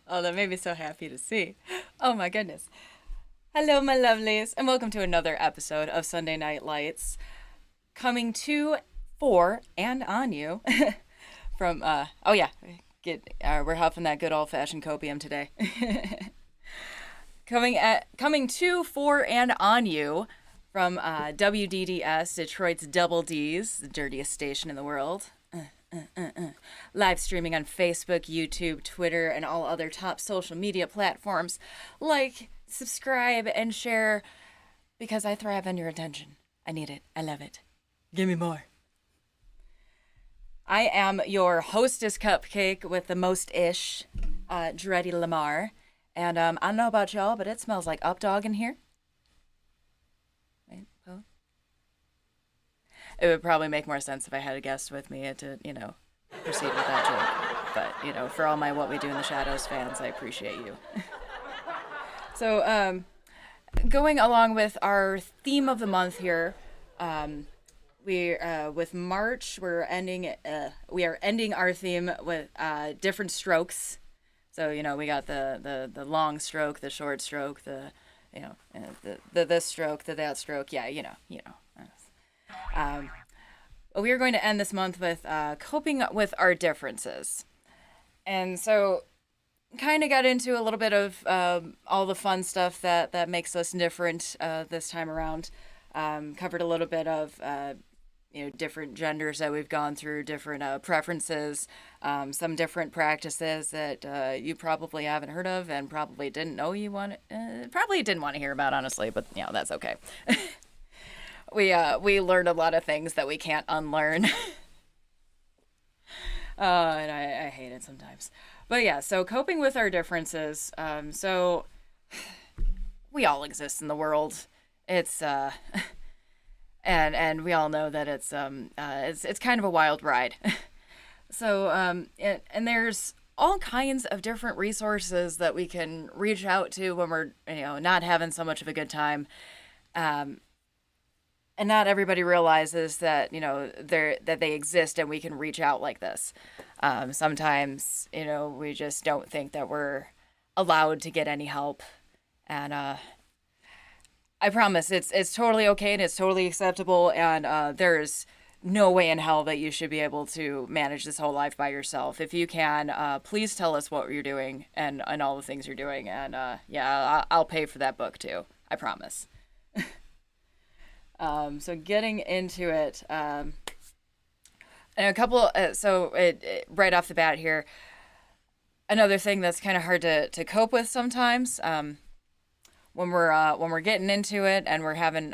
Oh, that made me so happy to see. Oh my goodness. Hello, my lovelies, and welcome to another episode of Sunday Night Lights, coming to, for, and on you from, oh yeah, we're huffing that good old fashioned copium today. Coming to, for, and on you from WDDS, Detroit's Double D's, the dirtiest station in the world. Live streaming on Facebook, YouTube, Twitter, and all other top social media platforms. Like, subscribe, and share because I thrive on your attention. I need it. I love it. Give me more. I am your hostess cupcake with the most ish, Dreddy Lamar. And I don't know about y'all, but it smells like Updog in here. Right? Oh. It would probably make more sense if I had a guest with me to, proceed with that joke. But, for all my What We Do in the Shadows fans, I appreciate you. So, going along with our theme of the month here, with March, we are ending our theme with different strokes. So, we got the long stroke, the short stroke, the this stroke, the that stroke. Yeah, we are going to end this month with coping with our differences. And so, kind of got into a little bit of all the fun stuff that makes us different this time around. Covered a little bit of different genders that we've gone through, different preferences, some different practices that you probably haven't heard of and probably didn't know probably didn't want to hear about, honestly, but that's okay. We learned a lot of things that we can't unlearn. And I hate it sometimes. But yeah, so coping with our differences. So we all exist in the world. It's and we all know that it's kind of a wild ride. So and there's all kinds of different resources that we can reach out to when we're not having so much of a good time. And not everybody realizes that that they exist and we can reach out like this. Sometimes we just don't think that we're allowed to get any help, and I promise it's totally okay and it's totally acceptable, and there's no way in hell that you should be able to manage this whole life by yourself. If you can, please tell us what you're doing and all the things you're doing, and I'll pay for that book too. I promise. So getting into it, and a couple. Right off the bat here, another thing that's kind of hard to cope with sometimes, when we're getting into it and we're having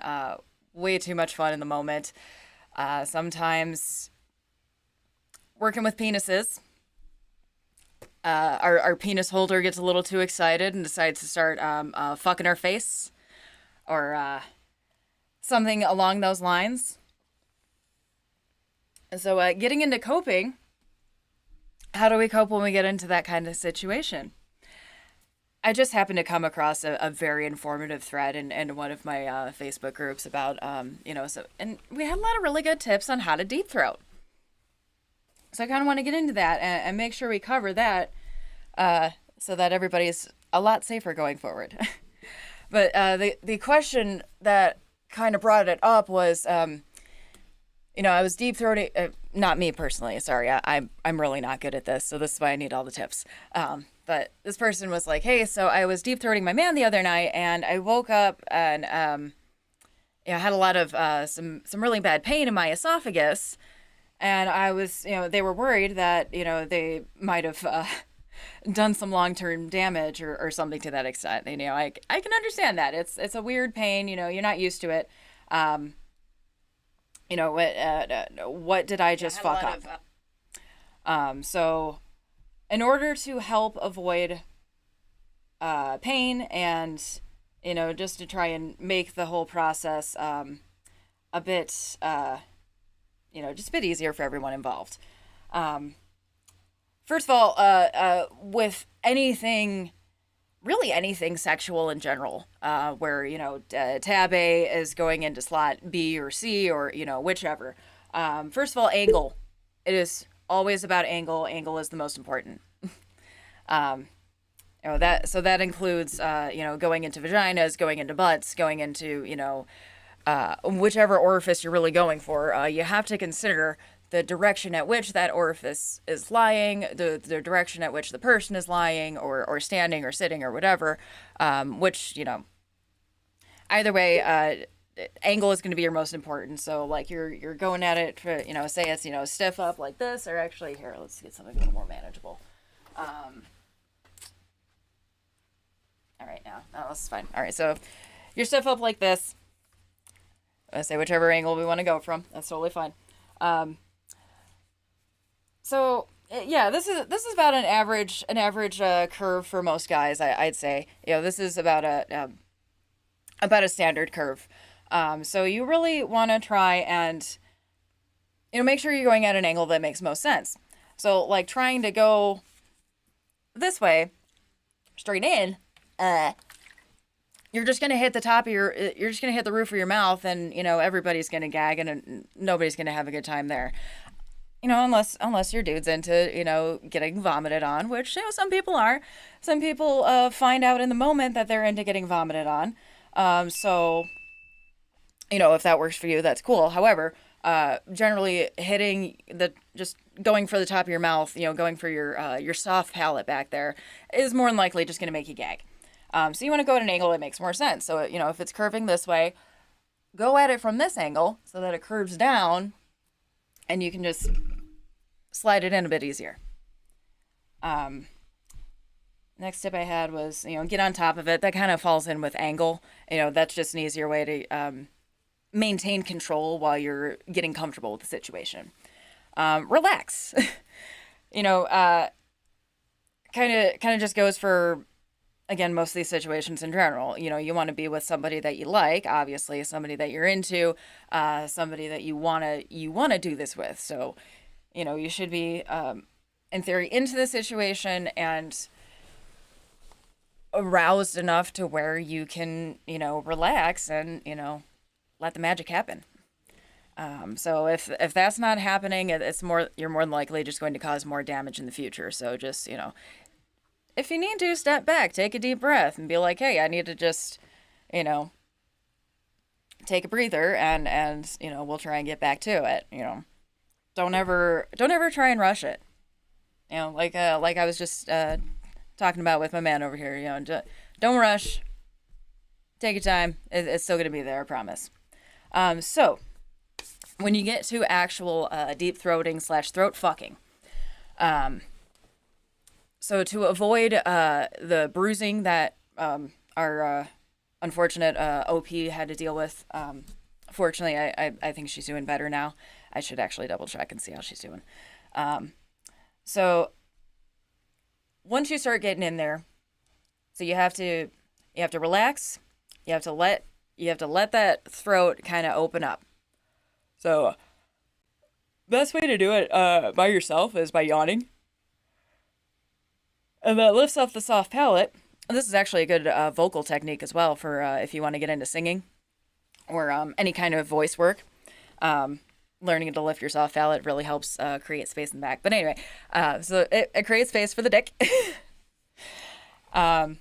way too much fun in the moment. Sometimes working with penises, our penis holder gets a little too excited and decides to start fucking our face, or something along those lines. And so getting into coping, how do we cope when we get into that kind of situation? I just happened to come across a very informative thread in one of my Facebook groups about, and we had a lot of really good tips on how to deep throat. So I kind of want to get into that and make sure we cover that so that everybody's a lot safer going forward. But the question that kind of brought it up was, I was deep throating, not me personally, sorry, I'm really not good at this, so this is why I need all the tips. But this person was like, hey, so I was deep throating my man the other night, and I woke up and I had a lot of some really bad pain in my esophagus, and I was, they were worried that, they might have done some long-term damage or something to that extent. I can understand that. It's a weird pain, you're not used to it. What did I just fuck up? So in order to help avoid pain and, just to try and make the whole process a bit, just a bit easier for everyone involved. Um, First of all, with anything, really anything sexual in general, where, tab A is going into slot B or C or, whichever. First of all, angle. It is always about angle. Angle is the most important. Um, that includes, going into vaginas, going into butts, going into, whichever orifice you're really going for. You have to consider the direction at which that orifice is lying, the direction at which the person is lying or standing or sitting or whatever, which, either way, angle is going to be your most important. So, like, you're going at it for, say it's, stiff up like this, or actually, here, let's get something a little more manageable. All right, now this is fine. All right, so you're stiff up like this. I say whichever angle we want to go from. That's totally fine. So yeah, this is about an average curve for most guys. I'd say, this is about a standard curve. So you really want to try and, make sure you're going at an angle that makes most sense. So, like, trying to go this way, straight in, you're just gonna hit you're just gonna hit the roof of your mouth, and, everybody's gonna gag, and nobody's gonna have a good time there. Unless your dude's into, getting vomited on, which, some people are. Some people find out in the moment that they're into getting vomited on. So, if that works for you, that's cool. However, generally just going for the top of your mouth, going for your soft palate back there is more than likely just going to make you gag. So you want to go at an angle that makes more sense. So, if it's curving this way, go at it from this angle so that it curves down and you can just slide it in a bit easier. Next tip I had was, get on top of it. That kind of falls in with angle. That's just an easier way to maintain control while you're getting comfortable with the situation. Relax. Kind of just goes for, again, most of these situations in general. You want to be with somebody that you like, obviously, somebody that you're into, somebody that you wanna do this with. So, you should be, in theory, into the situation and aroused enough to where you can, relax and, let the magic happen. So if that's not happening, you're more than likely just going to cause more damage in the future. So just, if you need to, step back, take a deep breath, and be like, hey, I need to just, take a breather, and we'll try and get back to it. Don't ever try and rush it. Like I was just talking about with my man over here. Don't rush. Take your time. It's still gonna be there, I promise. So when you get to actual deep throating / throat fucking, so to avoid the bruising that our unfortunate OP had to deal with, fortunately, I think she's doing better now. I should actually double check and see how she's doing. So once you start getting in there, so you have to relax. You have to let that throat kind of open up. So best way to do it by yourself is by yawning. And that lifts up the soft palate. And this is actually a good vocal technique as well for if you want to get into singing or any kind of voice work. Learning to lift your soft palate really helps create space in the back. But anyway, so it creates space for the dick. So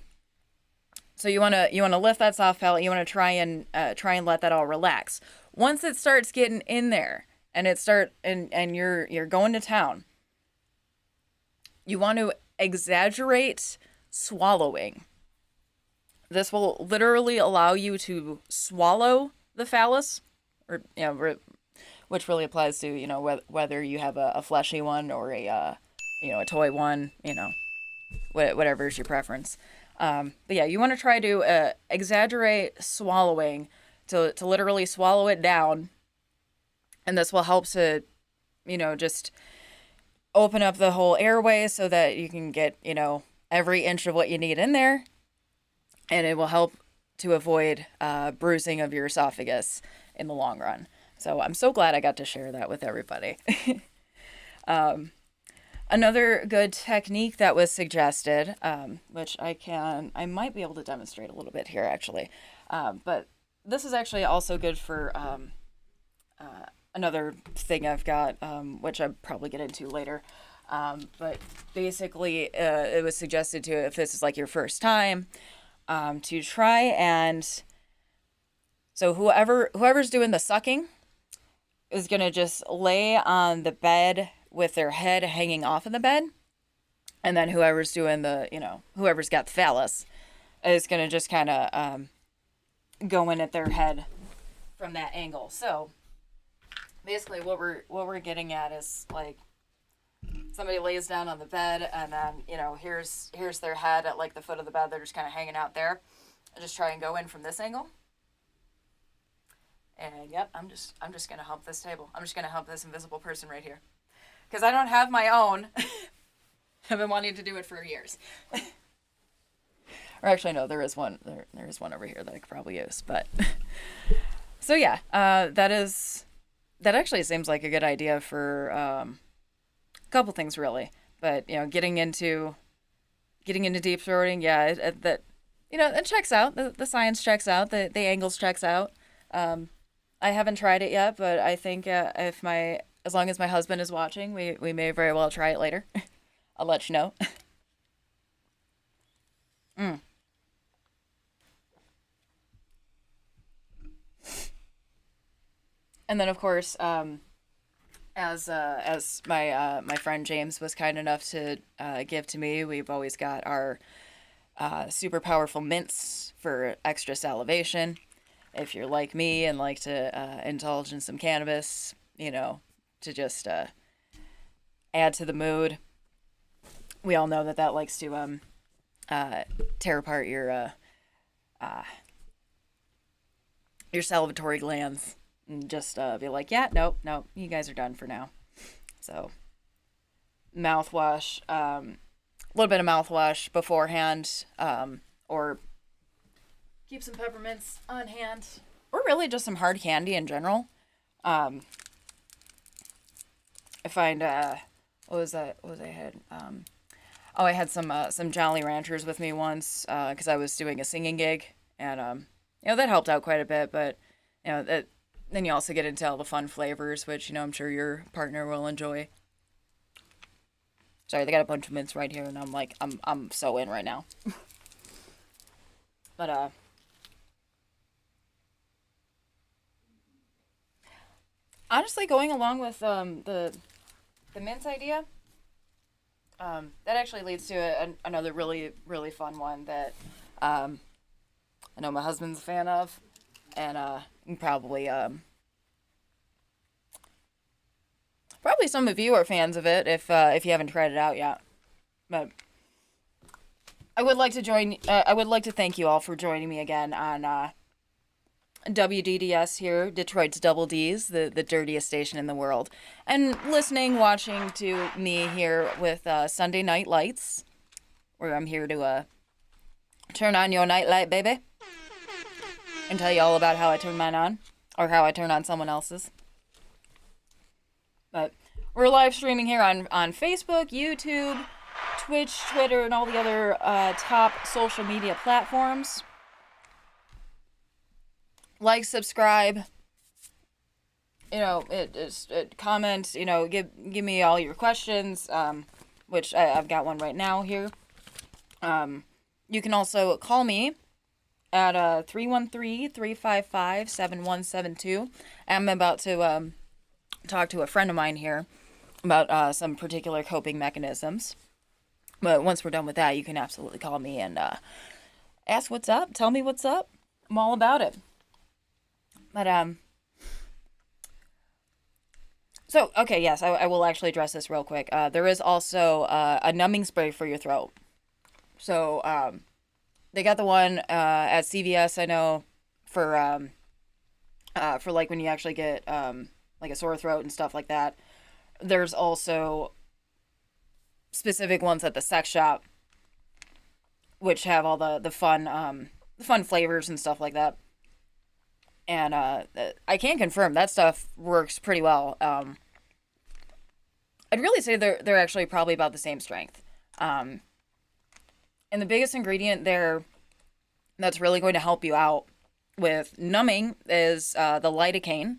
you wanna lift that soft palate. You wanna try and let that all relax. Once it starts getting in there and you're going to town, you want to exaggerate swallowing. This will literally allow you to swallow the phallus, or which really applies to whether you have a fleshy one or a toy one, whatever is your preference. But yeah, you want to try to exaggerate swallowing to literally swallow it down, and this will help to just open up the whole airway so that you can get, every inch of what you need in there. And it will help to avoid bruising of your esophagus in the long run. So I'm so glad I got to share that with everybody. Another good technique that was suggested, which I might be able to demonstrate a little bit here actually, but this is actually also good for another thing I've got, which I'll probably get into later. But basically, it was suggested to, if this is like your first time, to try and, so whoever's doing the sucking is gonna just lay on the bed with their head hanging off of the bed, and then whoever's doing whoever's got the phallus is gonna just kind of go in at their head from that angle. So basically, what we're getting at is like somebody lays down on the bed, and then here's their head at like the foot of the bed. They're just kind of hanging out there. I just try and go in from this angle. And yep, I'm just gonna help this table. I'm just gonna help this invisible person right here, because I don't have my own. I've been wanting to do it for years. Or actually, no, there is one. There is one over here that I could probably use. But so yeah, that actually seems like a good idea for a couple things really. But getting into deep throating, yeah, it checks out. The science checks out. The angles checks out. I haven't tried it yet, but I think as long as my husband is watching, we may very well try it later. I'll let you know. mm. And then of course, as my friend James was kind enough to give to me, we've always got our super powerful mints for extra salivation. If you're like me and like to indulge in some cannabis, to just add to the mood. We all know that likes to tear apart your salivatory glands and just be like, yeah, nope, you guys are done for now. So mouthwash, a little bit of mouthwash beforehand, or keep some peppermints on hand, or really just some hard candy in general. I find what was that? What was I had? I had some Jolly Ranchers with me once because I was doing a singing gig, and that helped out quite a bit. But that then you also get into all the fun flavors, which I'm sure your partner will enjoy. Sorry, they got a bunch of mints right here, and I'm so in right now. But honestly, going along with the mints idea, that actually leads to another really really fun one that I know my husband's a fan of, and probably some of you are fans of it if you haven't tried it out yet. But I would like to join. I would like to thank you all for joining me again on WDDS here, Detroit's Double D's, the dirtiest station in the world, and watching to me here with Sunday Night Lights, where I'm here to turn on your nightlight, baby, and tell you all about how I turn mine on, or how I turn on someone else's. But we're live streaming here on Facebook, YouTube, Twitch, Twitter, and all the other top social media platforms. Like, subscribe, comment, give me all your questions, which I've got one right now here. You can also call me at 313-355-7172. I'm about to talk to a friend of mine here about some particular coping mechanisms. But once we're done with that, you can absolutely call me and ask what's up, tell me what's up. I'm all about it. But so okay, yes, I will actually address this real quick. There is also a numbing spray for your throat. So they got the one at CVS, I know, for like when you actually get like a sore throat and stuff like that. There's also specific ones at the sex shop, which have all the fun flavors and stuff like that. And I can confirm that stuff works pretty well. I'd really say they're actually probably about the same strength. Um, and the biggest ingredient there that's really going to help you out with numbing is the lidocaine.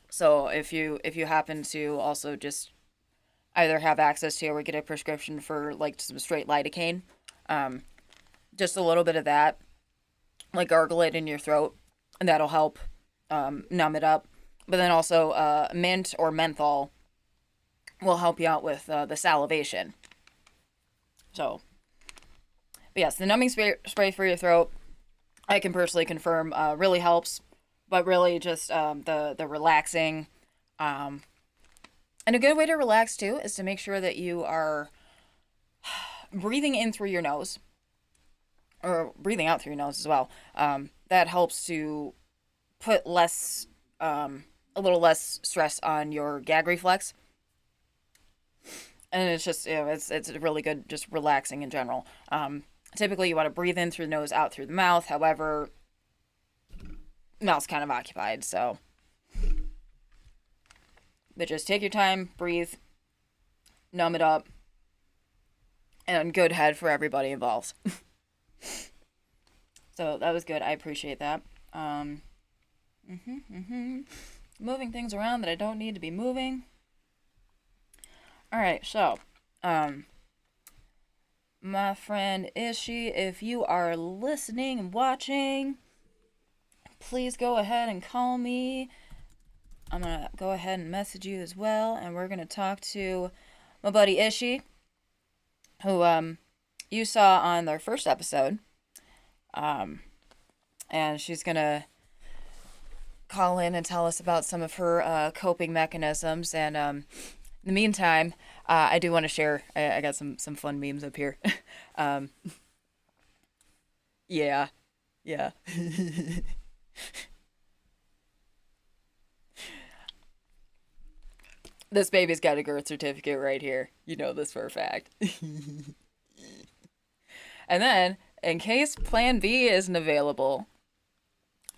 So if you happen to also just either have access to or get a prescription for like some straight lidocaine, um, just a little bit of that, like gargle it in your throat, and that'll help numb it up. But then also mint or menthol will help you out with the salivation. So, but yes, the numbing spray for your throat, I can personally confirm, really helps. But really, just the relaxing, um, and a good way to relax too is to make sure that you are breathing in through your nose or breathing out through your nose as well. That helps to put a little less stress on your gag reflex, and it's just it's really good, just relaxing in general. Typically, you want to breathe in through the nose, out through the mouth. However, mouth's kind of occupied, so but just take your time, breathe, numb it up, and good head for everybody involved. So that was good. I appreciate that. Um, Moving things around that I don't need to be moving. All right, so um, my friend Ishi, if you are listening and watching, please go ahead and call me. I'm gonna go ahead and message you as well, and we're gonna talk to my buddy Ishi, who you saw on their first episode. Um, and she's gonna call in and tell us about some of her coping mechanisms. And in the meantime, I do want to share. I got some fun memes up here. um, yeah, yeah. This baby's got a birth certificate right here. You know this for a fact. And then, in case Plan B isn't available,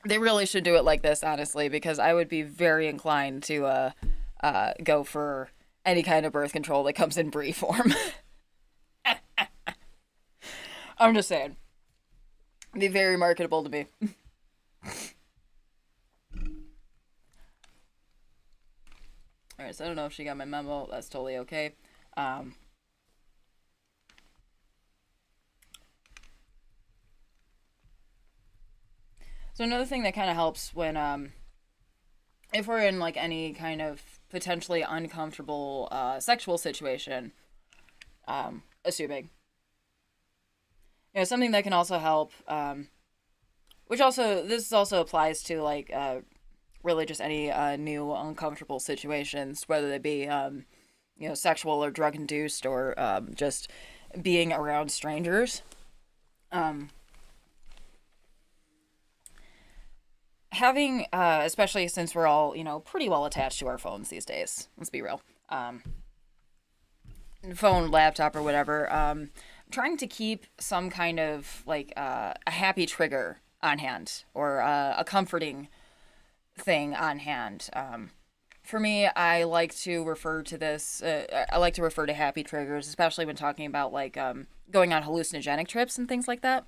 they really should do it like this, honestly, because I would be very inclined to go for any kind of birth control that comes in brie form. I'm just saying. It'd be very marketable to me. Alright, so I don't know if she got my memo. That's totally okay. Um, so another thing that kind of helps when if we're in like any kind of potentially uncomfortable sexual situation, assuming something that can also help, which also this also applies to like really just any new uncomfortable situations, whether they be sexual or drug induced or just being around strangers. Um, Having especially since we're all pretty well attached to our phones these days. Let's be real. Phone, laptop, or whatever. Trying to keep some kind of like a happy trigger on hand or a comforting thing on hand. For me, I like to refer to this. I like to refer to happy triggers, especially when talking about like going on hallucinogenic trips and things like that.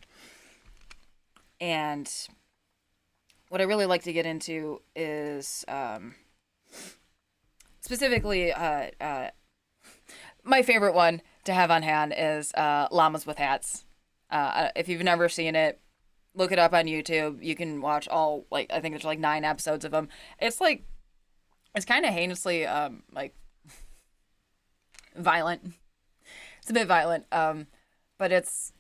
And what I really like to get into is specifically my favorite one to have on hand is llamas with hats. If you've never seen it, look it up on YouTube. You can watch all like I think there's like 9 episodes of them. It's kind of heinously like violent. It's a bit violent, but it's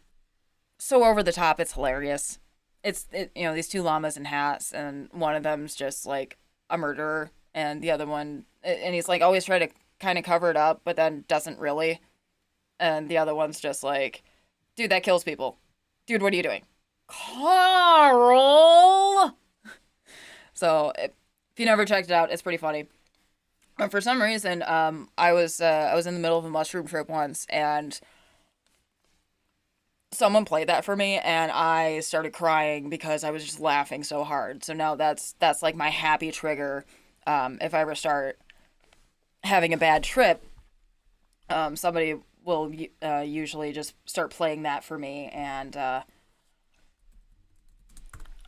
so over the top. It's hilarious. These two llamas in hats, and one of them's just like a murderer, and the other one, and he's like always trying to kind of cover it up, but then doesn't really. And the other one's just like, dude, that kills people. Dude, what are you doing? Carl! So, if you never checked it out, it's pretty funny. But for some reason, I was in the middle of a mushroom trip once, and someone played that for me, and I started crying because I was just laughing so hard. So now that's like my happy trigger. If I ever start having a bad trip, somebody will usually just start playing that for me, and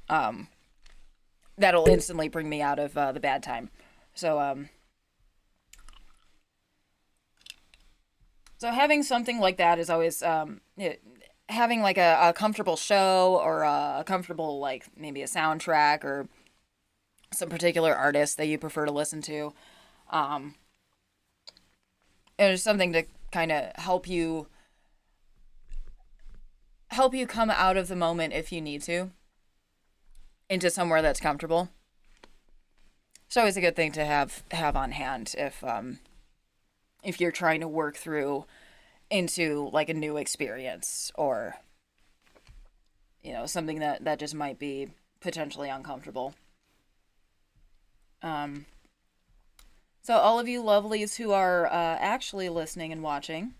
um, that'll instantly bring me out of the bad time. So so having something like that is always having like a comfortable show or a comfortable like maybe a soundtrack or some particular artist that you prefer to listen to. Um, it's something to kind of help you come out of the moment if you need to into somewhere that's comfortable. It's always a good thing to have on hand if you're trying to work through into like a new experience or something that just might be potentially uncomfortable. Um, so all of you lovelies who are actually listening and watching,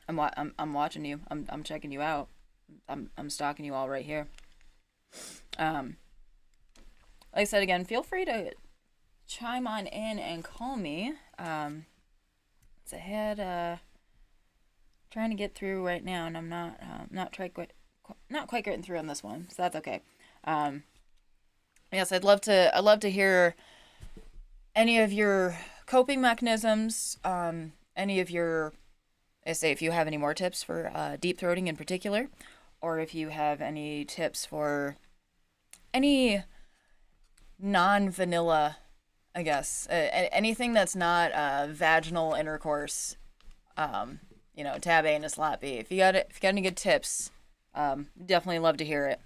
I'm watching you. I'm checking you out. I'm stalking you all right here. Um, like I said again, feel free to chime on in and call me. It's ahead. Trying to get through right now, and I'm not quite getting through on this one, so that's okay. Um, yes, I'd love to hear any of your coping mechanisms. Any of your, I say, if you have any more tips for deep throating in particular, or if you have any tips for any non-vanilla, I guess, anything that's not vaginal intercourse. Um, tab A and a slap B. If you got any good tips, definitely love to hear it.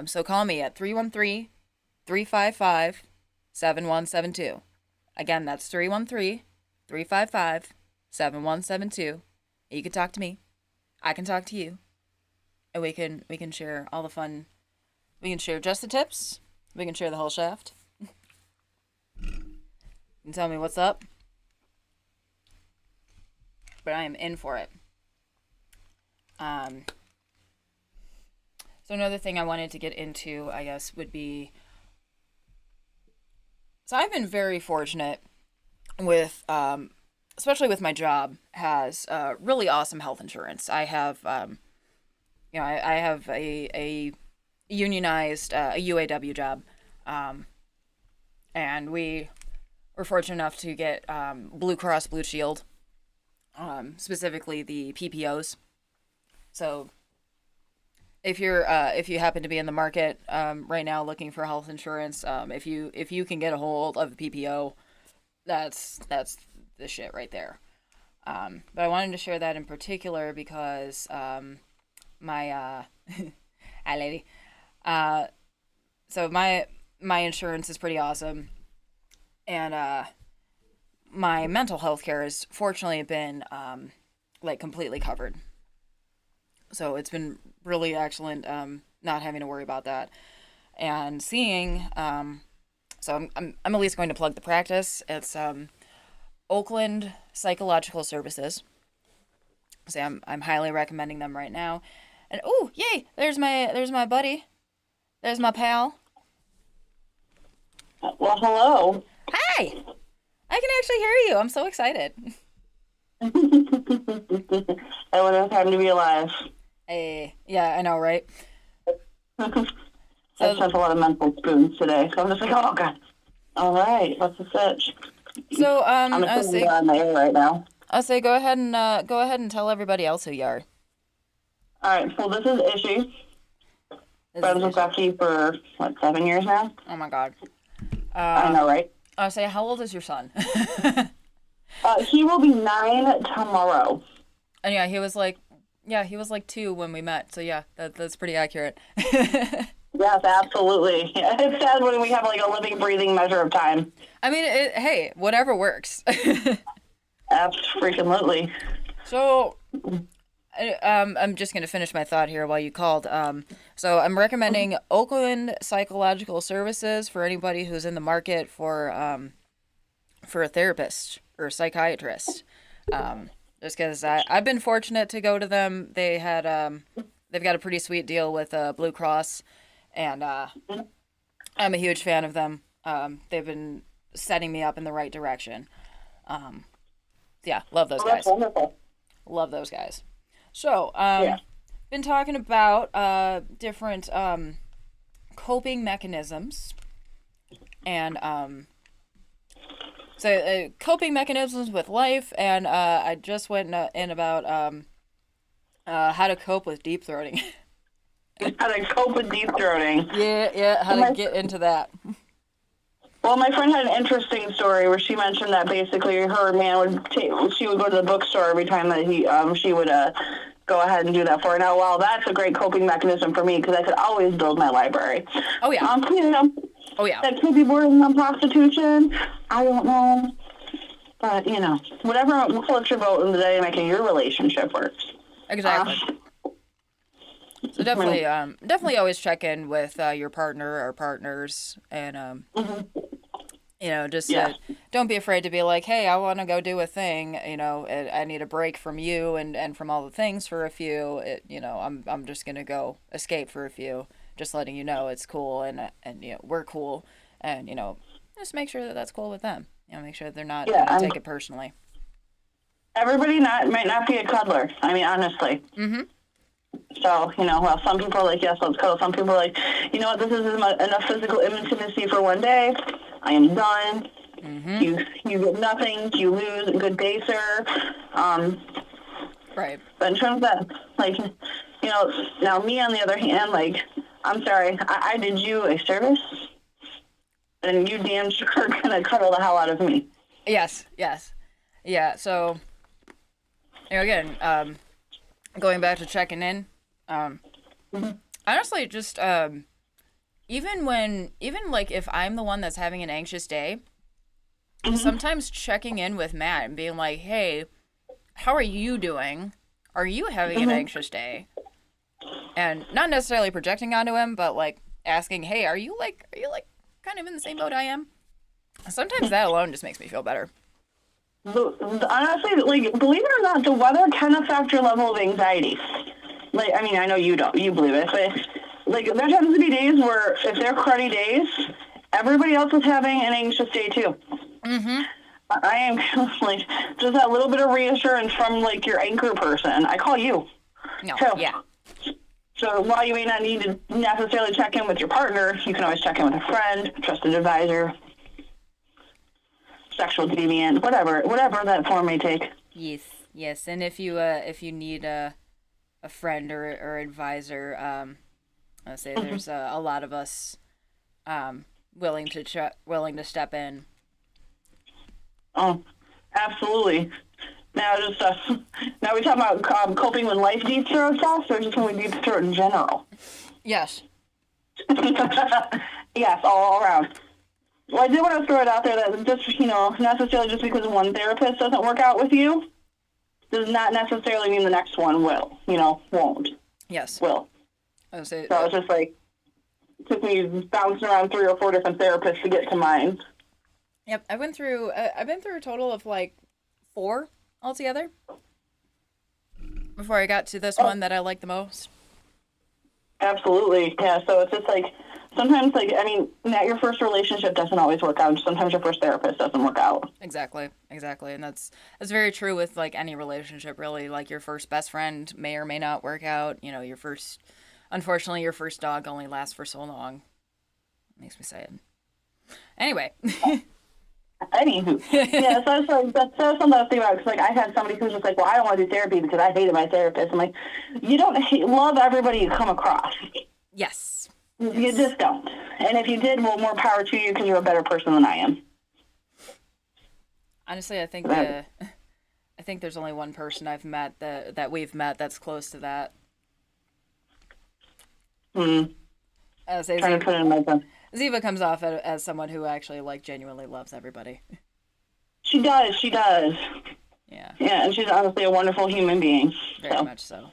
So call me at 313-355-7172. Again, that's 313-355-7172. You can talk to me. I can talk to you. And we can share all the fun. We can share just the tips. We can share the whole shaft. You can tell me what's up. But I am in for it. Um, so another thing I wanted to get into, I guess, would be, so I've been very fortunate with, especially with my job, has really awesome health insurance. I have, I have a unionized, a UAW job, um, and we were fortunate enough to get Blue Cross Blue Shield, specifically the PPOs. So if you happen to be in the market right now looking for health insurance, if you can get a hold of a PPO, that's the shit right there. But I wanted to share that in particular because my hi lady, uh, so my insurance is pretty awesome, and my mental health care has fortunately been like completely covered. So it's been really excellent, not having to worry about that. And seeing, so I'm at least going to plug the practice. It's Oakland Psychological Services. So I'm highly recommending them right now. And oh yay, there's my buddy, there's my pal. Well, hello. Hi, I can actually hear you. I'm so excited. I would have time to be alive. Hey, yeah, I know, right? I've So spent a lot of mental spoons today, so I'm just like, oh god. All right, what's the sitch? so I'm I assuming say you're on the air right now. go ahead and tell everybody else who you are. All right, so this is Ishi. This is Friends with Ishi. Becky for what, 7 years now? Oh my god. I Uh, know, right? I say, how old is your son? He will be 9 tomorrow. And yeah, he was like 2 when we met. So yeah, that's pretty accurate. Yes, absolutely. It's sad when we have like a living, breathing measure of time. I mean, hey, whatever works. Absolutely. So, I'm just gonna finish my thought here while you called. So I'm recommending Oakland Psychological Services for anybody who's in the market for for a therapist or a psychiatrist. Just because I've been fortunate to go to them. They've got a pretty sweet deal with Blue Cross, and I'm a huge fan of them. They've been setting me up in the right direction. Yeah, love those Oh, guys. that's wonderful. Love those guys. So, Yeah. been talking about different coping mechanisms, and coping mechanisms with life, and I just went in about how to cope with deep throating. How to cope with deep throating. Yeah, how to get into that. Well, my friend had an interesting story where she mentioned that basically her man she would go to the bookstore every time that she would go ahead and do that for her. Now, wow, that's a great coping mechanism for me because I could always build my library. Oh yeah. Oh yeah. That could be bordering on prostitution. I don't know, but whatever floats your boat in the day, making your relationship work. Exactly. So definitely always check in with your partner or partners, and just don't be afraid to be like, hey, I want to go do a thing. I need a break from you and from all the things for a few. I'm just gonna go escape for a few. Just letting you know it's cool and we're cool, and just make sure that that's cool with them. Make sure that they're not gonna take it personally. Everybody might not be a cuddler. I mean, honestly. Mm-hmm. So, well, some people are like, yes, let's cuddle. Some people are like, you know what, this is enough physical intimacy for one day. I am done. Mm-hmm. You get nothing. You lose. Good day, sir. Right. But in terms of that, now me on the other hand, I'm sorry, I did you a service, and you damn sure are gonna cuddle the hell out of me. Yes. Yeah. So, again, going back to checking in, honestly, just even if I'm the one that's having an anxious day, sometimes checking in with Matt and being like, hey, how are you doing? Are you having an anxious day? And not necessarily projecting onto him, but asking, hey, are you kind of in the same boat I am? Sometimes that alone just makes me feel better. Honestly, believe it or not, the weather can affect your level of anxiety. I know you don't, you believe it, but there tends to be days where if they're cruddy days, everybody else is having an anxious day too. Mm-hmm. I am just that little bit of reassurance from your anchor person. I call you. No, so, yeah. So while you may not need to necessarily check in with your partner, you can always check in with a friend, a trusted advisor, sexual deviant, whatever that form may take. Yes, and if you need a friend or advisor, I'll say there's a lot of us willing to step in. Oh, absolutely. Now we talk about coping with life deep throat stuff, or just when we deep throat in general? Yes. Yes, all around. Well, I did want to throw it out there that just, necessarily just because one therapist doesn't work out with you does not necessarily mean the next one won't. Yes. Will. I would say, so it's just it took me bouncing around 3 or 4 different therapists to get to mine. Yep, I've been through a total of 4 altogether before I got to this one that I like the most. Absolutely, yeah. So it's just sometimes, not your first relationship doesn't always work out. Sometimes your first therapist doesn't work out. Exactly, and that's very true with any relationship. Really, your first best friend may or may not work out. Unfortunately, your first dog only lasts for so long. Makes me sad. Anyway. Anywho, yeah, so that's something I was thinking about, because I had somebody who was just well, I don't want to do therapy because I hated my therapist. I'm like, you don't love everybody you come across. Yes. You just don't. And if you did, well, more power to you, because you're a better person than I am. Honestly, I think there's only one person I've met that we've met that's close to that. Trying to put it in my phone. Ziva comes off as someone who actually genuinely loves everybody. She does. Yeah. Yeah, and she's honestly a wonderful human being. Very much so.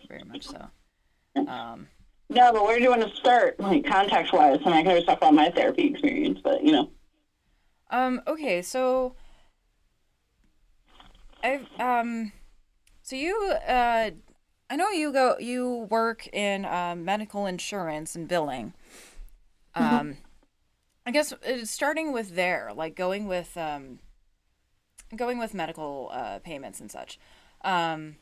No, but where do you want to start, context-wise? I can always talk about my therapy experience, but Okay, so So I know you work in medical insurance and billing. Mhm. Um, I guess starting with there, like going with medical payments and such. Um,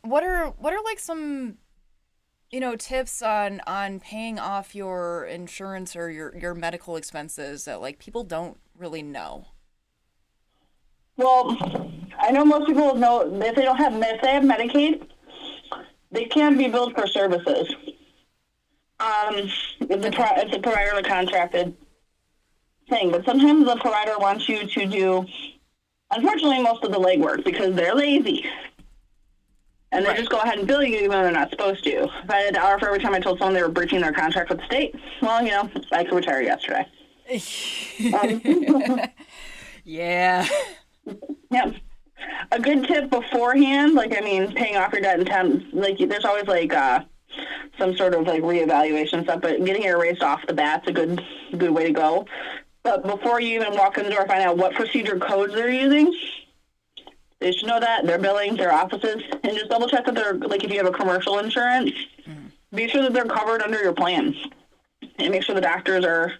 what are like some tips on paying off your insurance or your medical expenses that like people don't really know? Well, I know most people know if they have Medicaid, they can be billed for services. Okay. If the provider is a contracted thing, but sometimes the provider wants you to do, unfortunately, most of the legwork because they're lazy. And they Right. just go ahead and bill you even though they're not supposed to. If I had an hour for every time I told someone they were breaching their contract with the state, well, I could retire yesterday. Um, Yeah. yeah. A good tip beforehand, paying off your debt in time, there's always some sort of reevaluation stuff, but getting it erased off the bat's a good way to go. But before you even walk in the door, find out what procedure codes they're using. They should know that their billing, their offices, and just double check that they're if you have a commercial insurance, Mhm. be sure that they're covered under your plan, and make sure the doctors are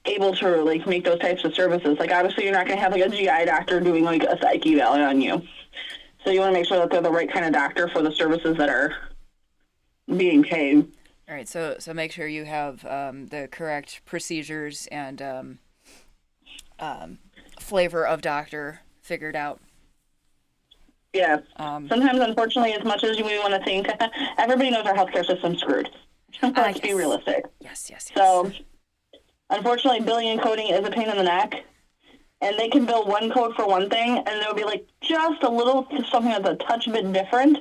able to make those types of services. Like obviously, you're not going to have a GI doctor doing a psych eval on you, so you want to make sure that they're the right kind of doctor for the services that are being paid. All right. So make sure you have the correct procedures and flavor of doctor figured out. Yeah. Um, Sometimes, unfortunately, as much as we want to think, everybody knows our healthcare system's screwed. Let's be yes. realistic. Yes. Yes. Yes. So, unfortunately, billing and coding is a pain in the neck. And they can bill one code for one thing, and there'll be just a little something that's a touch bit different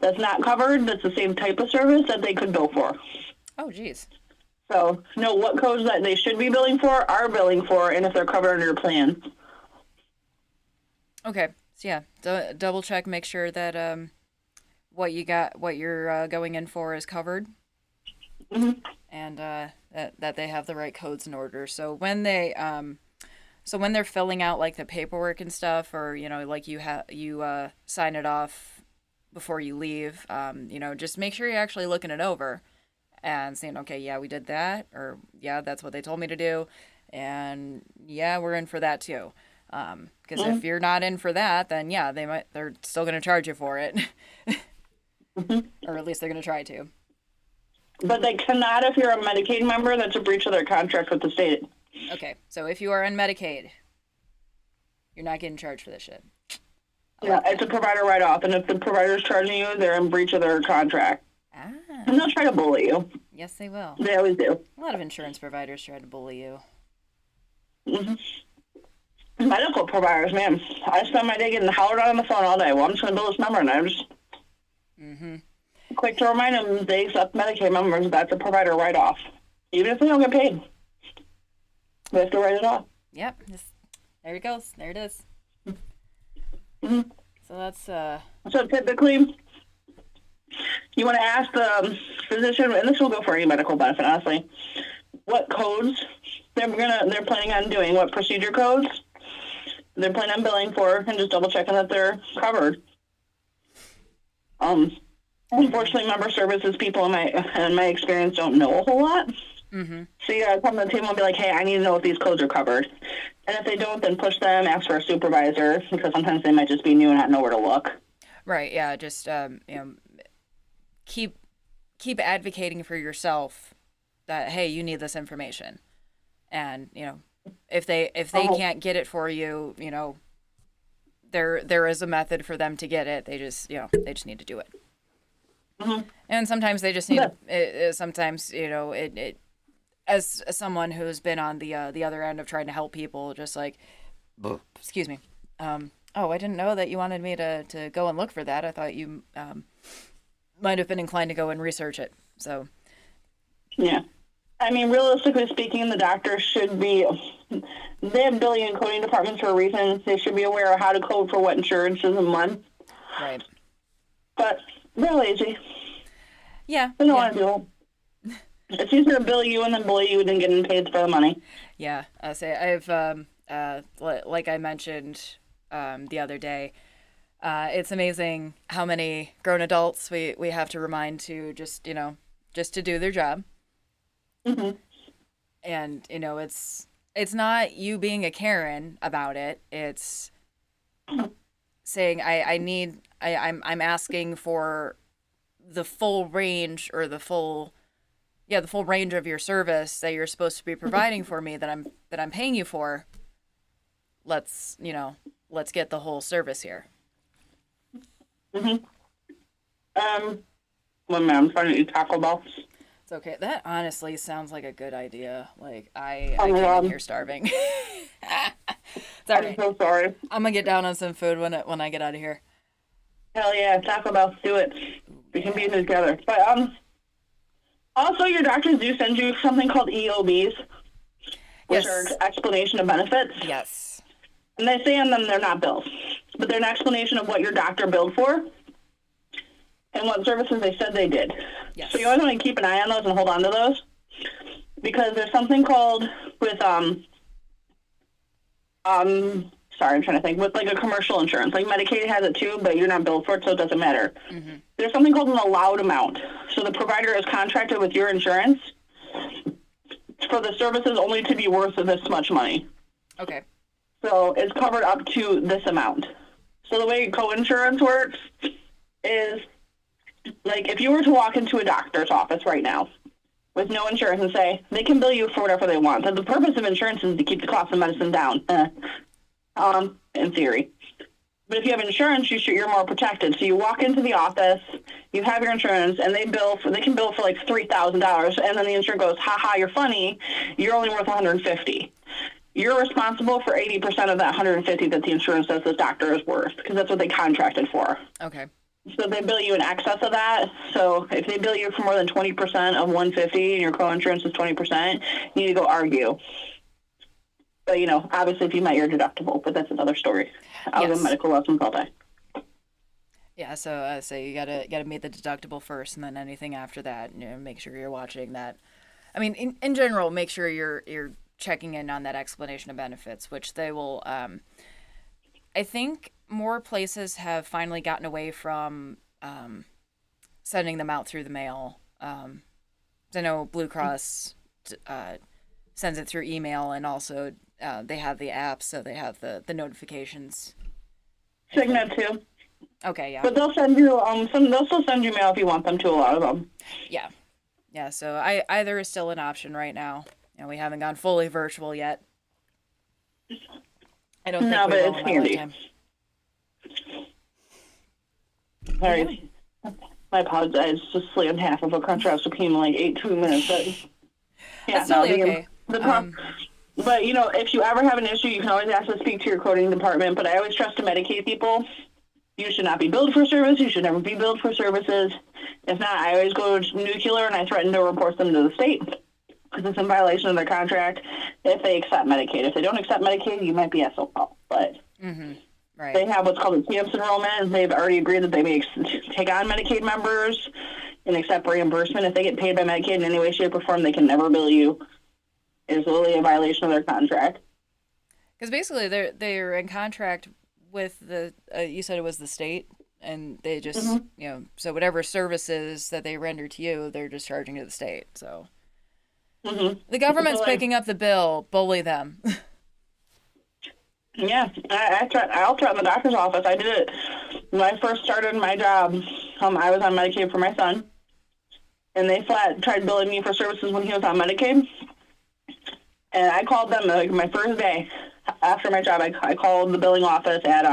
that's not covered, that's the same type of service that they could bill for. Oh, geez. So, know what codes that they should be billing for, are billing for, and if they're covered under your plan. Okay. So yeah, double check, make sure that what you're going in for is covered, Hmm. and that they have the right codes in order. So when they're filling out like the paperwork and stuff, or like you sign it off before you leave, just make sure you're actually looking it over and saying, okay, yeah, we did that, or yeah, that's what they told me to do, and yeah, we're in for that too. Because if you're not in for that, then yeah, they're still gonna charge you for it, or at least they're gonna try to. But they cannot if you're a Medicaid member. That's a breach of their contract with the state. Okay, so if you are on Medicaid, you're not getting charged for this shit. I Yeah, like it's that. a provider write-off, and if the provider's charging you, they're in breach of their contract. And Ah, they'll try to bully you. yes, they will. They always do. A lot of insurance providers try to bully you. Hmm. Medical providers, man. I spend my day getting hollered on the phone all day. Well, I'm just going to bill this number, and I'm just Mm-hmm. quick to remind them they accept Medicaid members. That's a provider write-off. Even if they don't get paid, they have to write it off. Yep. There it goes. There it is. Hmm. So that's So typically, you want to ask the physician, and this will go for any medical benefit, honestly, what codes they're planning on doing, what procedure codes they're planning on billing for, and just double checking that they're covered. Unfortunately, member services people in my experience don't know a whole lot. mm-hmm. So you gotta come to the table and be like, hey, I need to know if these codes are covered. And if they don't, then push them, ask for a supervisor, because sometimes they might just be new and not know where to look. Right. Yeah. Just keep advocating for yourself that hey, you need this information, and if they Oh. can't get it for you, there is a method for them to get it. They just need to do it. Hmm. And sometimes they just need Yeah. sometimes it as someone who's been on the other end of trying to help people, just like excuse me. Oh, I didn't know that you wanted me to go and look for that. I thought you might have been inclined to go and research it. So Yeah. I mean, realistically speaking, the doctors should be, they have billing and coding departments for a reason. They should be aware of how to code for what insurances and when. right. But they're lazy. Yeah. They don't Yeah. want to do it. It's easier to bill you and then bully you than getting paid for the money. Yeah. I say I've like I mentioned the other day. It's amazing how many grown adults we have to remind to just to do their job. Hmm. And it's not you being a Karen about it. It's saying I'm asking for the full range, or the full range of your service that you're supposed to be providing for me, that I'm paying you for. Let's get the whole service here. Hmm. One minute, I'm trying to eat Taco Bell. It's okay. That honestly sounds like a good idea. Like I Oh my came in God. here starving. It's all I'm right. so sorry. I'm gonna get down on some food when I get out of here. Hell yeah, Taco Bell, do it. We can be in together. But also your doctors do send you something called EOBs, which Yes. are explanation of benefits. Yes. And they say on them they're not bills, but they're an explanation of what your doctor billed for and what services they said they did. Yes. So you always want to keep an eye on those and hold on to those, because there's something called with sorry, I'm trying to think, with like a commercial insurance. Like Medicaid has it too, but you're not billed for it, so it doesn't matter. Mm-hmm. There's something called an allowed amount. So the provider is contracted with your insurance for the services only to be worth this much money. Okay. So it's covered up to this amount. So the way co-insurance works is, like, if you were to walk into a doctor's office right now with no insurance and say they can bill you for whatever they want. So the purpose of insurance is to keep the cost of medicine down, in theory. But if you have insurance, you're more protected. So you walk into the office, you have your insurance, and they can bill for like $3,000, and then the insurance goes, "Ha ha, you're funny. You're only worth $150." You're responsible for 80% of that $150 that the insurance says the doctor is worth, because that's what they contracted for. Okay. So they bill you in excess of that. So if they bill you for more than 20% of $150 and your co-insurance is 20%, you need to go argue. But, obviously if you met your deductible, but that's another story. I was Yes. in medical lessons all day. Yeah. So you gotta meet the deductible first, and then anything after that, make sure you're watching that. I mean, in general, make sure you're checking in on that explanation of benefits, which they will. I think more places have finally gotten away from sending them out through the mail. I know Blue Cross sends it through email, and also they have the app, so they have the notifications. Cigna too. Okay, yeah. But they'll send you, they'll still send you mail if you want them to, a lot of them. Yeah. Yeah, so either is still an option right now. We haven't gone fully virtual yet. I don't think No, we but will it's in my handy. lifetime. Sorry. I apologize. Just slammed half of a crunch wrap supreme in like 2 minutes. But, yeah, That's totally okay. But, if you ever have an issue, you can always ask to speak to your coding department. But I always trust to Medicaid people. You should not be billed for service. You should never be billed for services. If not, I always go nuclear and I threaten to report them to the state, because it's in violation of their contract if they accept Medicaid. If they don't accept Medicaid, you might be SOL. But Right. they have what's called a TAMPS enrollment. They've already agreed that they may take on Medicaid members and accept reimbursement. If they get paid by Medicaid in any way, shape, or form, they can never bill you. It's literally a violation of their contract. Because basically they're in contract with the you said it was the state, and they just so whatever services that they render to you, they're just charging to the state. So the government's picking up the bill. Bully them. Yeah, I'll threaten the doctor's office. I did it when I first started my job. I was on Medicaid for my son, and they flat tried billing me for services when he was on Medicaid. And I called them like my first day after my job. I called the billing office at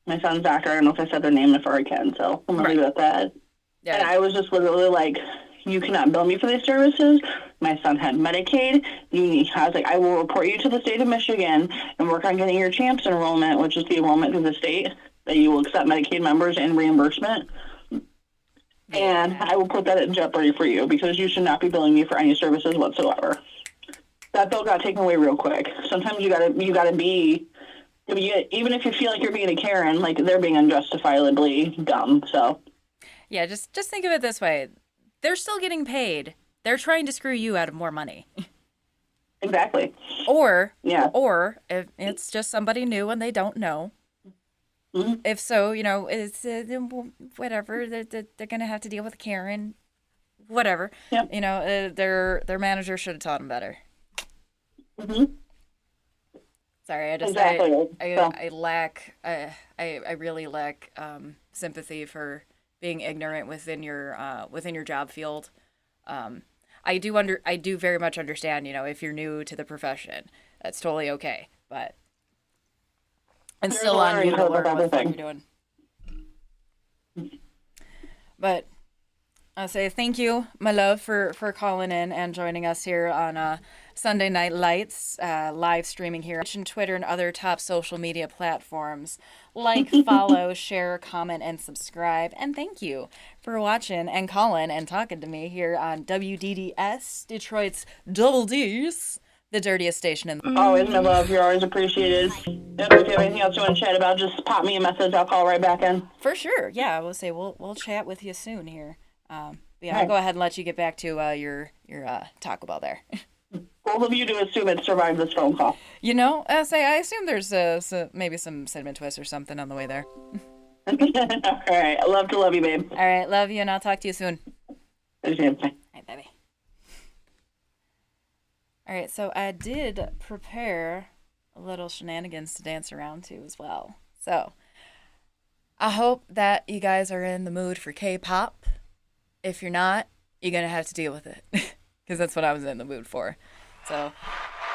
my son's doctor. I don't know if I said their name before I can, so I'm gonna leave it at that. Yeah. And I was just literally like, "You cannot bill me for these services. My son had Medicaid. I was like, I will report you to the state of Michigan and work on getting your CHAMPS enrollment, which is the enrollment through the state that you will accept Medicaid members and reimbursement. And I will put that in jeopardy for you, because you should not be billing me for any services whatsoever." That bill got taken away real quick. Sometimes you gotta be, even if you feel like you're being a Karen, like they're being unjustifiably dumb. So Yeah, just think of it this way. They're still getting paid. They're trying to screw you out of more money. Exactly. Or Yeah. or if it's just somebody new and they don't know. Mhm. If so, you know, it's whatever. They're gonna have to deal with Karen. Whatever. Yep. You know, their manager should have taught them better. Hmm. Sorry, I just Exactly. So, I lack I really lack sympathy for being ignorant within your job field. I do very much understand, you know, if you're new to the profession, that's totally okay. But it's there's still a on learning you to curve with learn what the fuck you're everything. doing. But I'll say thank you, my love, for calling in and joining us here on Sunday Night Lights, live streaming here on Twitter and other top social media platforms. Like, follow, share, comment, and subscribe. And thank you for watching and calling and talking to me here on WDDS, Detroit's Double D's, the dirtiest station in the... Always, my love. You're always appreciated. Yep, if you have anything else you want to chat about, just pop me a message. I'll call right back in. For sure. Yeah, I will say we'll chat with you soon here. But yeah, I'll Right. go ahead and let you get back to your Taco Bell there. Both of you do assume it survived this phone call. You know, I assume there's maybe some cinnamon twist or something on the way there. All right. I love to love you, babe. All right, love you, and I'll talk to you soon. Okay, bye. All right, baby. All right, so I did prepare a little shenanigans to dance around to as well. So I hope that you guys are in the mood for K-pop. If you're not, you're gonna have to deal with it, because that's what I was in the mood for. So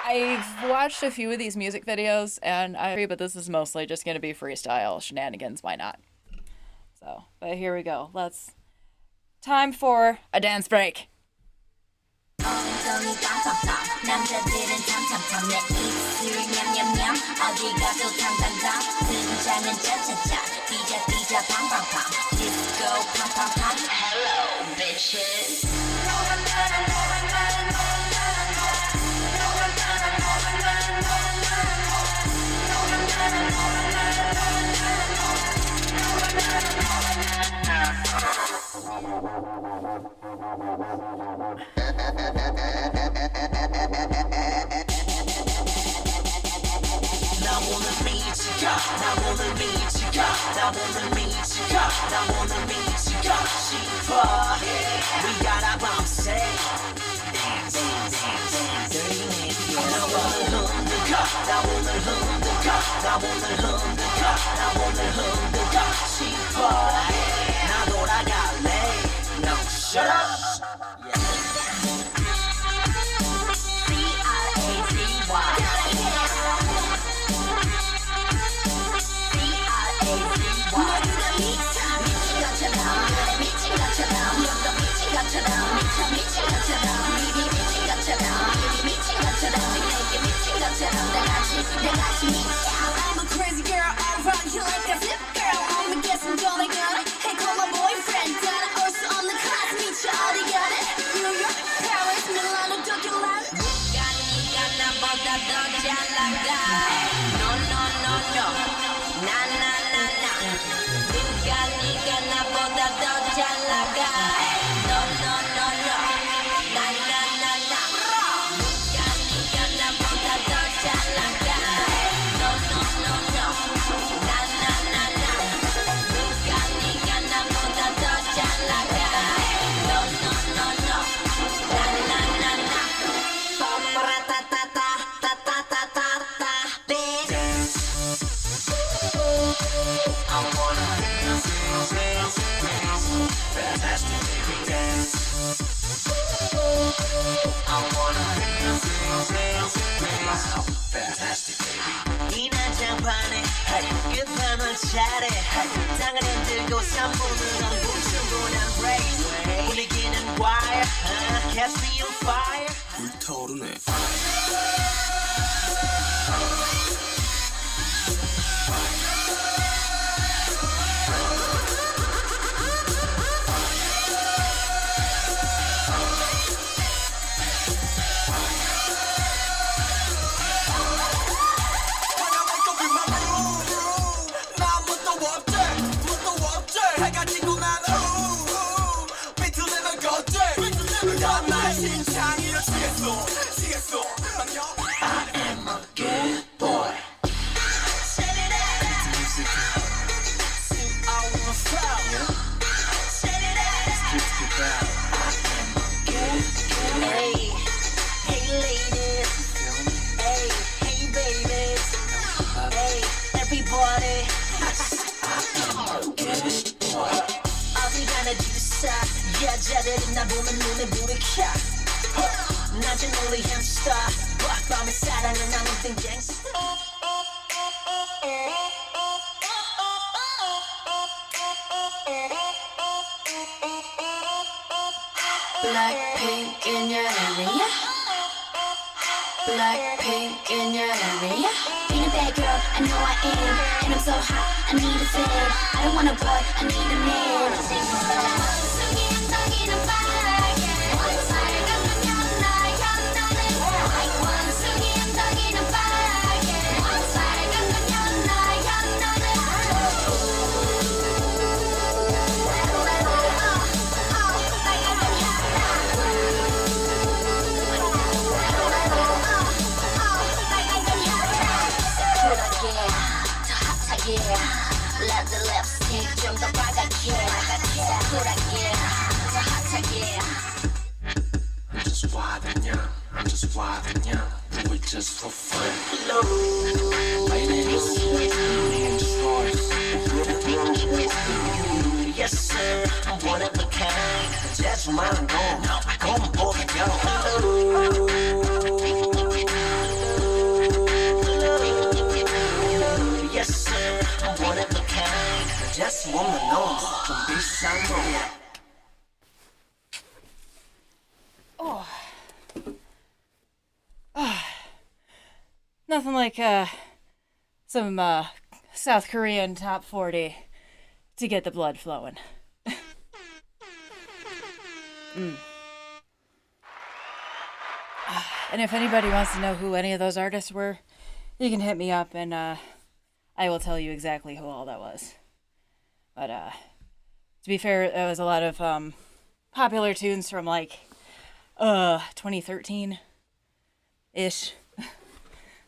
I've watched a few of these music videos, and I agree, but this is mostly just gonna be freestyle shenanigans. Why not? So, but here we go. Time for a dance break. 엉덩이 깜빡깜 남자들은 탐탐탐 내 입술 냠냠냠 어디 가도 탕탕탕 등장은 짜짜짜 삐자삐자 팡팡팡 디스코 팡팡팡 Hello bitches 나 오늘 미치가 나 오늘 미치가 나 오늘 미치가 나 오늘 미치가 싶어 We gotta bounce it Dance 나 오늘 흔들까 나 오늘 흔들까 나 오늘 흔들까 나 오늘 흔들까 싶어 나 돌아갈래 No shut up I'm a crazy girl, all around you like a flip girl. I'ma get some jolly gun. Hey, call my boyfriend. Gotta also on the class, meet you all together. New York, Paris, Milano, Tokyo, London. 네가 나보다 더 잘 나가. No, no, no, no. Na, na, na, na. 네가 나보다 더 잘 나가. No, no, no, no. Na, na, na, na. 네가 나보다 더 잘 나가. No, no, no, no. Na, na, na, na. 네가 나보다 더 잘 나가. No, no, no, no. Na, na, na, na. Ba-ba-da-da-da-da, da-da-da-da-da, bitch. I wanna dance, dance, dance, fantastic baby dance. I wanna dance, dance, dance, fantastic baby. 이 난장판에 끝판을 차례 땅을 흔들고 3분은 충분한 break 분위기는 wire, catch me on fire. 불타오르네. 신창이로 Hey, hey ladies. Hey, hey babies. Hey, everybody. 어디가나 지루사 여자들이 나 보면 눈에 불이 켜 낮은 only hamster 밤에 사랑은 아무튼 gangster Blackpink in your area Blackpink in your area Being a bad girl, I know I am And I'm so hot, I need a fan I don't want a boy, I need a man 원숭이 엉덩이는 빨개 원살을 깎으면 나연나는 원숭이 엉덩이는 빨개 원살을 깎으면 나연나는 Let the lipstick 좀 더 빨갛게 쿨하게 더 핫하게 I'm just wild and young, I'm just wild and young. Do it just for fun. Ladies, I'm just yours. Yes sir, I'm one of a kind That's my own, come over Yes sir, I'm one of a kind Just woman knows, 좀 비싼 거 Nothing like some South Korean top 40 to get the blood flowing. And if anybody wants to know who any of those artists were, you can hit me up and I will tell you exactly who all that was. But to be fair, it was a lot of popular tunes from like 2013-ish.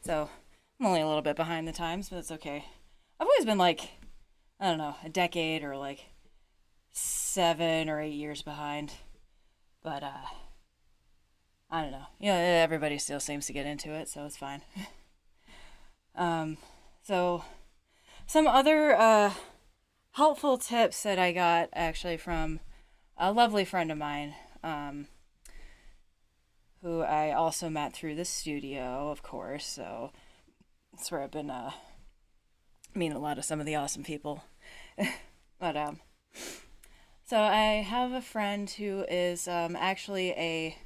So I'm only a little bit behind the times, but it's okay. I've always been like, I don't know, a decade or like 7 or 8 years behind. But I don't know. You know, everybody still seems to get into it, so it's fine. So some other helpful tips that I got actually from a lovely friend of mine, who I also met through the studio, of course. So that's where I've been meeting a lot of some of the awesome people. But so I have a friend who is actually a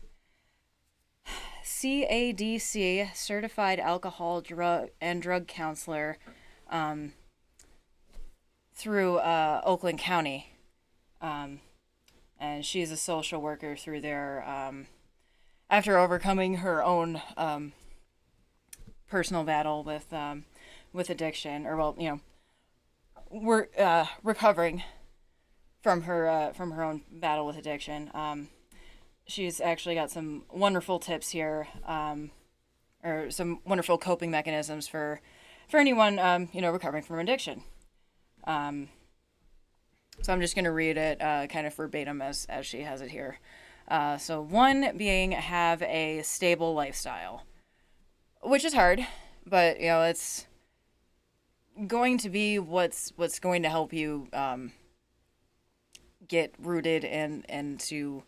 CADC certified alcohol drug counselor through Oakland County, and she's a social worker through there. After overcoming her own personal battle with addiction, or well, you know, we're recovering from her own battle with addiction. She's actually got some wonderful tips here, or some wonderful coping mechanisms for anyone you know, recovering from addiction. So I'm just gonna read it kind of verbatim as she has it here. So one being have a stable lifestyle, which is hard, but you know, it's going to be what's going to help you get rooted and to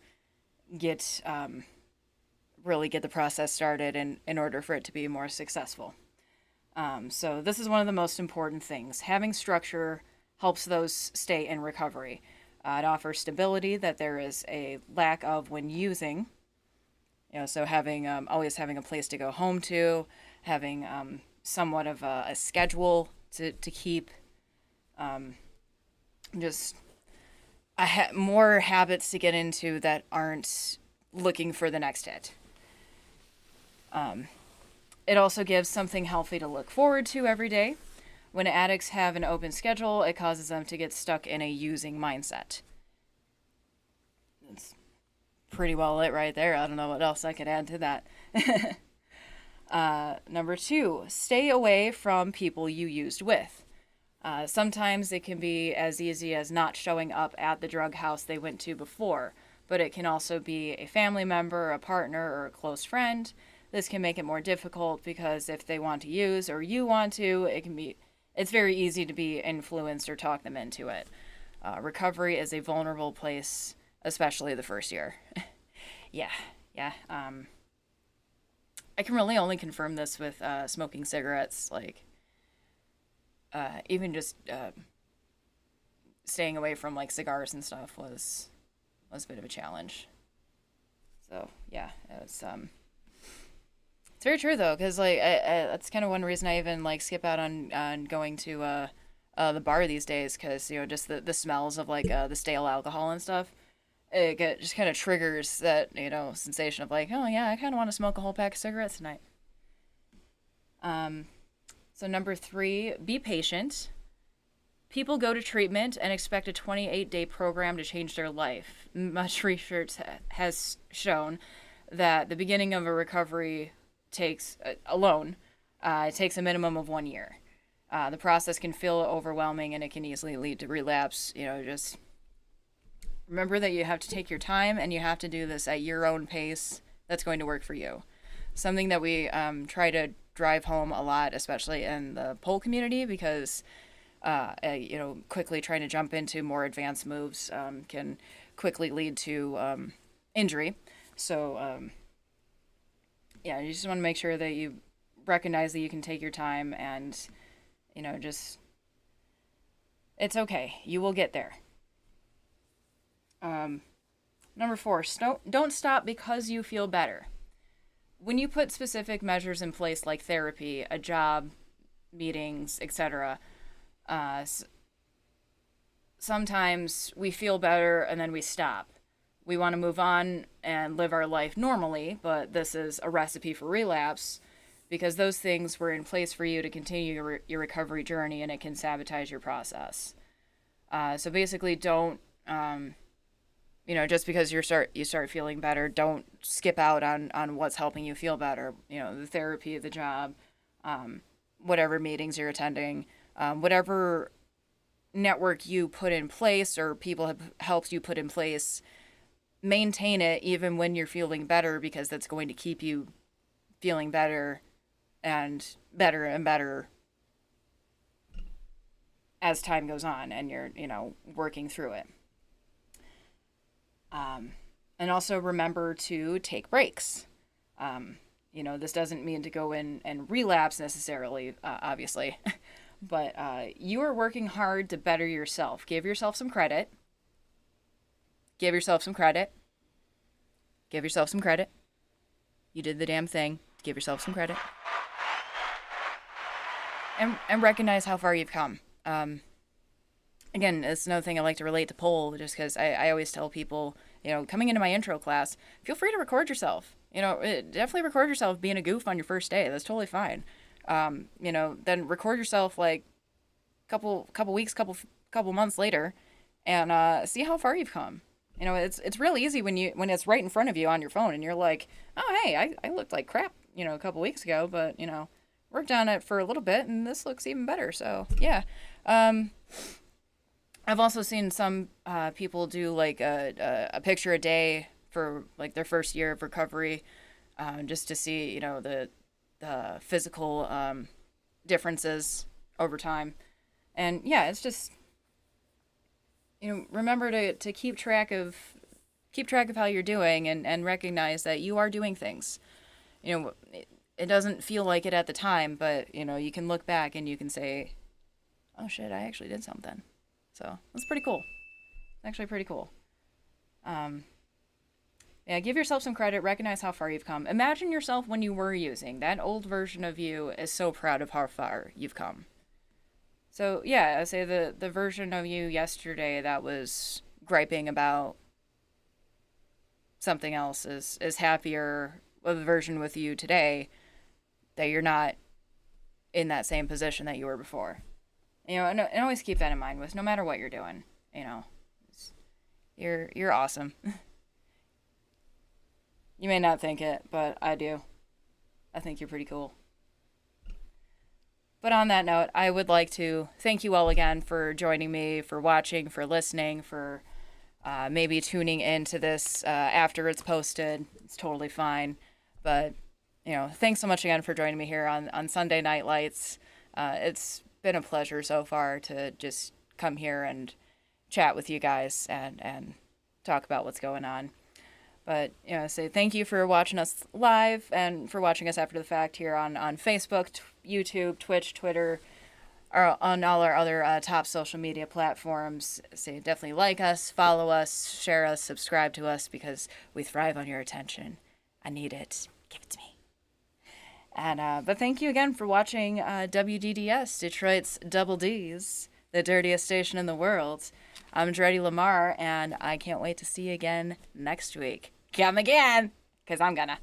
get really get the process started in order for it to be more successful. So this is one of the most important things. Having structure helps those stay in recovery. It offers stability that there is a lack of when using. You know, so having always having a place to go home to, having somewhat of a schedule to keep, just more habits to get into that aren't looking for the next hit. It also gives something healthy to look forward to every day. When addicts have an open schedule, it causes them to get stuck in a using mindset. That's pretty well it right there. I don't know what else I could add to that. Number 2, stay away from people you used with. Sometimes it can be as easy as not showing up at the drug house they went to before, but it can also be a family member, a partner, or a close friend. This can make it more difficult because if they want to use or you want to, it's very easy to be influenced or talk them into it. Recovery is a vulnerable place, especially the first year. Yeah. I can really only confirm this with smoking cigarettes. Like, even just staying away from like cigars and stuff was a bit of a challenge. So yeah, it's very true though, because like that's kind of one reason I even like skip out on going to the bar these days, because just the smells of like the stale alcohol and stuff. Just kind of triggers that sensation of like, oh yeah, I kind of want to smoke a whole pack of cigarettes tonight. So number 3, be patient. People go to treatment and expect a 28-day program to change their life. Much research has shown that the beginning of a recovery takes it takes a minimum of 1 year. The process can feel overwhelming and it can easily lead to relapse. Just remember that you have to take your time and you have to do this at your own pace that's going to work for you. Something that we try to drive home a lot, especially in the pole community, because quickly trying to jump into more advanced moves can quickly lead to injury. So you just want to make sure that you recognize that you can take your time and just it's okay. You will get there. Number 4, don't stop because you feel better. When you put specific measures in place like therapy, a job, meetings, etc., sometimes we feel better and then we stop. We want to move on and live our life normally, but this is a recipe for relapse because those things were in place for you to continue your recovery journey, and it can sabotage your process. So basically, don't just because you start feeling better, don't skip out on what's helping you feel better. The therapy, the job, whatever meetings you're attending, whatever network you put in place or people have helped you put in place, maintain it even when you're feeling better, because that's going to keep you feeling better and better and better as time goes on and you're, working through it. And also remember to take breaks. This doesn't mean to go in and relapse necessarily, obviously, but you are working hard to better yourself. Give yourself some credit. Give yourself some credit. Give yourself some credit. You did the damn thing. Give yourself some credit. And recognize how far you've come. Again, it's another thing I like to relate to pole, just because I always tell people, coming into my intro class, feel free to record yourself. Definitely record yourself being a goof on your first day. That's totally fine. Then record yourself like couple weeks, couple months later, and see how far you've come. It's real easy when it's right in front of you on your phone, and you're like, oh hey, I looked like crap, a couple weeks ago, but worked on it for a little bit, and this looks even better. So yeah. I've also seen some people do like a picture a day for like their first year of recovery, just to see the physical differences over time, and yeah, it's just remember to keep track of how you're doing and recognize that you are doing things. It doesn't feel like it at the time, but you can look back and you can say, oh shit, I actually did something. So that's pretty cool. Actually pretty cool. Yeah, give yourself some credit. Recognize how far you've come. Imagine yourself when you were using. That old version of you is so proud of how far you've come. So yeah, I say the version of you yesterday that was griping about something else is happier with the version with you today, that you're not in that same position that you were before. And always keep that in mind with no matter what you're doing. You're awesome. You may not think it, but I do. I think you're pretty cool. But on that note, I would like to thank you all again for joining me, for watching, for listening, for maybe tuning into this after it's posted. It's totally fine. But, thanks so much again for joining me here on Sunday Night Lights. It's been a pleasure so far to just come here and chat with you guys and talk about what's going on. But, say thank you for watching us live and for watching us after the fact here on Facebook, YouTube, Twitch, Twitter, or on all our other top social media platforms. Say definitely like us, follow us, share us, subscribe to us, because we thrive on your attention. I need it. Give it to me. And but thank you again for watching WDDS, Detroit's Double D's, the dirtiest station in the world. I'm Dreddy Lamar, and I can't wait to see you again next week. Come again, because I'm gonna.